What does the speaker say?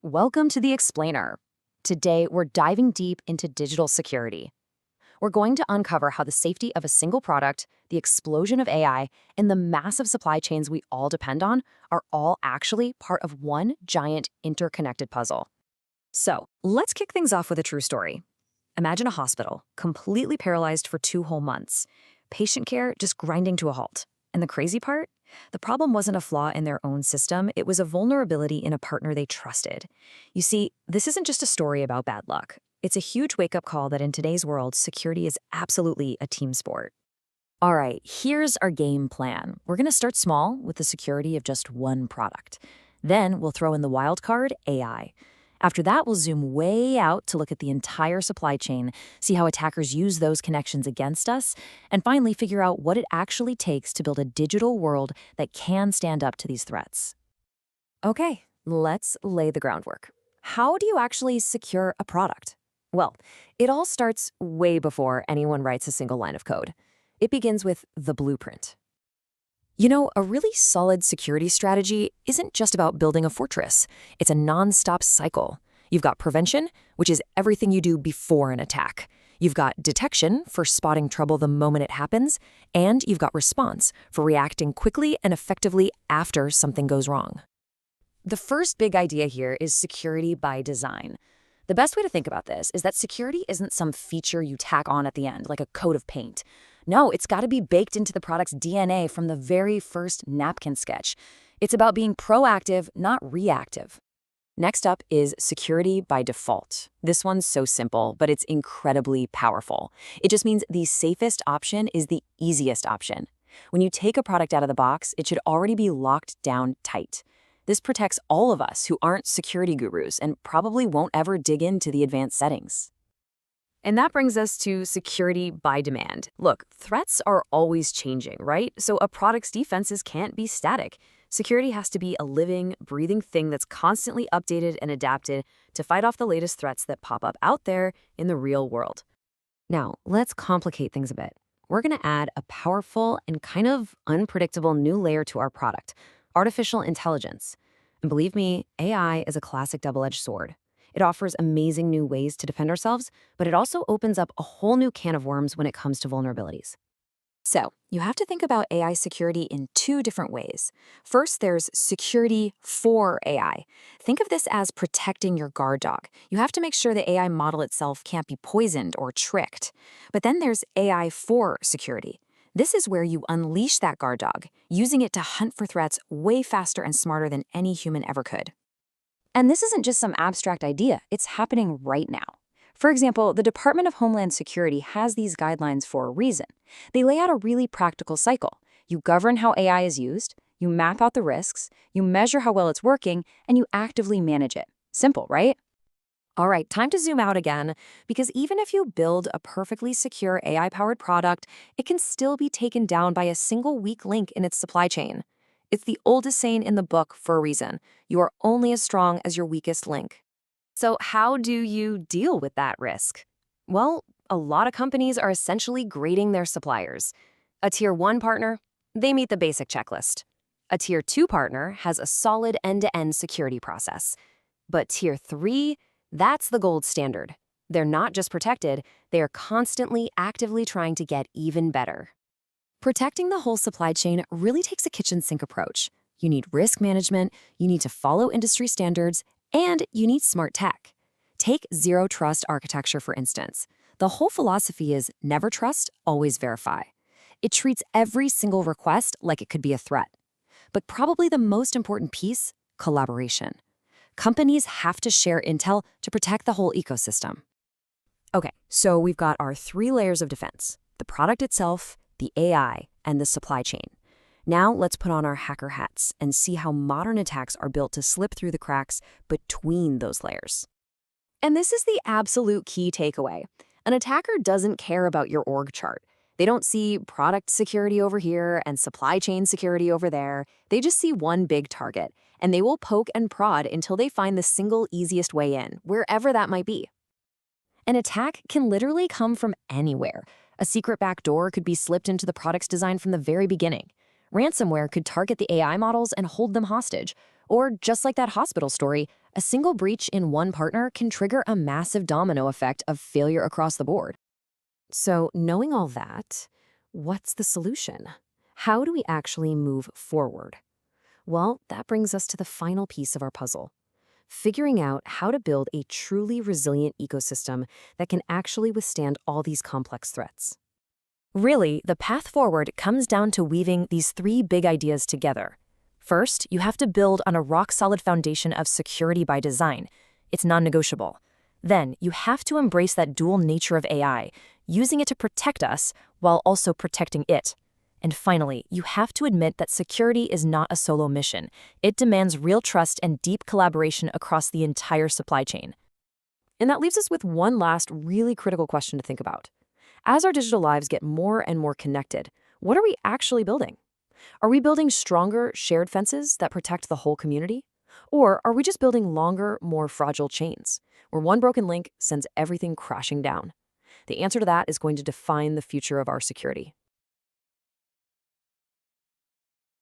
Welcome to The Explainer. Today, we're diving deep into digital security. We're going to uncover how the safety of a single product, the explosion of AI, and the massive supply chains we all depend on are all actually part of one giant interconnected puzzle. So, let's kick things off with a true story. Imagine a hospital, completely paralyzed for 2 whole months. Patient care just grinding to a halt. And the crazy part? The problem wasn't a flaw in their own system, it was a vulnerability in a partner they trusted. You see, this isn't just a story about bad luck. It's a huge wake-up call that in today's world, security is absolutely a team sport. All right, here's our game plan. We're going to start small with the security of just one product. Then we'll throw in the wild card, AI. After that, we'll zoom way out to look at the entire supply chain, see how attackers use those connections against us, and finally figure out what it actually takes to build a digital world that can stand up to these threats. Okay, let's lay the groundwork. How do you actually secure a product? Well, it all starts way before anyone writes a single line of code. It begins with the blueprint. You know, a really solid security strategy isn't just about building a fortress. It's a non-stop cycle. You've got prevention, which is everything you do before an attack. You've got detection for spotting trouble the moment it happens, and you've got response for reacting quickly and effectively after something goes wrong. The first big idea here is security by design. The best way to think about this is that security isn't some feature you tack on at the end, like a coat of paint. No, it's got to be baked into the product's DNA from the very first napkin sketch. It's about being proactive, not reactive. Next up is security by default. This one's so simple, but it's incredibly powerful. It just means the safest option is the easiest option. When you take a product out of the box, it should already be locked down tight. This protects all of us who aren't security gurus and probably won't ever dig into the advanced settings. And that brings us to security by demand. Look, threats are always changing, right? So a product's defenses can't be static. Security has to be a living, breathing thing that's constantly updated and adapted to fight off the latest threats that pop up out there in the real world. Now, let's complicate things a bit. We're going to add a powerful and kind of unpredictable new layer to our product, artificial intelligence. And believe me, AI is a classic double-edged sword. It offers amazing new ways to defend ourselves, but it also opens up a whole new can of worms when it comes to vulnerabilities. So, you have to think about AI security in 2 different ways. First, there's security for AI. Think of this as protecting your guard dog. You have to make sure the AI model itself can't be poisoned or tricked. But then there's AI for security. This is where you unleash that guard dog, using it to hunt for threats way faster and smarter than any human ever could. And this isn't just some abstract idea, it's happening right now. For example, the Department of Homeland Security has these guidelines for a reason. They lay out a really practical cycle. You govern how AI is used, you map out the risks, you measure how well it's working, and you actively manage it. Simple, right? All right, time to zoom out again, because even if you build a perfectly secure AI-powered product, it can still be taken down by a single weak link in its supply chain. It's the oldest saying in the book for a reason. You are only as strong as your weakest link. So how do you deal with that risk? Well, a lot of companies are essentially grading their suppliers. A Tier 1 partner, they meet the basic checklist. A Tier 2 partner has a solid end-to-end security process. But Tier 3, that's the gold standard. They're not just protected, they are constantly, actively trying to get even better. Protecting the whole supply chain really takes a kitchen sink approach. You need risk management, you need to follow industry standards, and you need smart tech. Take zero trust architecture, for instance. The whole philosophy is never trust, always verify. It treats every single request like it could be a threat. But probably the most important piece, collaboration. Companies have to share intel to protect the whole ecosystem. Okay, so we've got our 3 layers of defense: the product itself, the AI, and the supply chain. Now let's put on our hacker hats and see how modern attacks are built to slip through the cracks between those layers. And this is the absolute key takeaway. An attacker doesn't care about your org chart. They don't see product security over here and supply chain security over there. They just see one big target, and they will poke and prod until they find the single easiest way in, wherever that might be. An attack can literally come from anywhere. A secret backdoor could be slipped into the product's design from the very beginning. Ransomware could target the AI models and hold them hostage. Or, just like that hospital story, A single breach in one partner can trigger a massive domino effect of failure across the board. So, knowing all that, what's the solution? How do we actually move forward? Well, that brings us to the final piece of our puzzle: figuring out how to build a truly resilient ecosystem that can actually withstand all these complex threats. Really, the path forward comes down to weaving these three big ideas together. First, you have to build on a rock-solid foundation of security by design. It's non-negotiable. Then, you have to embrace that dual nature of AI, using it to protect us while also protecting it. And finally, you have to admit that security is not a solo mission. It demands real trust and deep collaboration across the entire supply chain. And that leaves us with one last really critical question to think about. As our digital lives get more and more connected, what are we actually building? Are we building stronger, shared fences that protect the whole community? Or are we just building longer, more fragile chains, where one broken link sends everything crashing down? The answer to that is going to define the future of our security.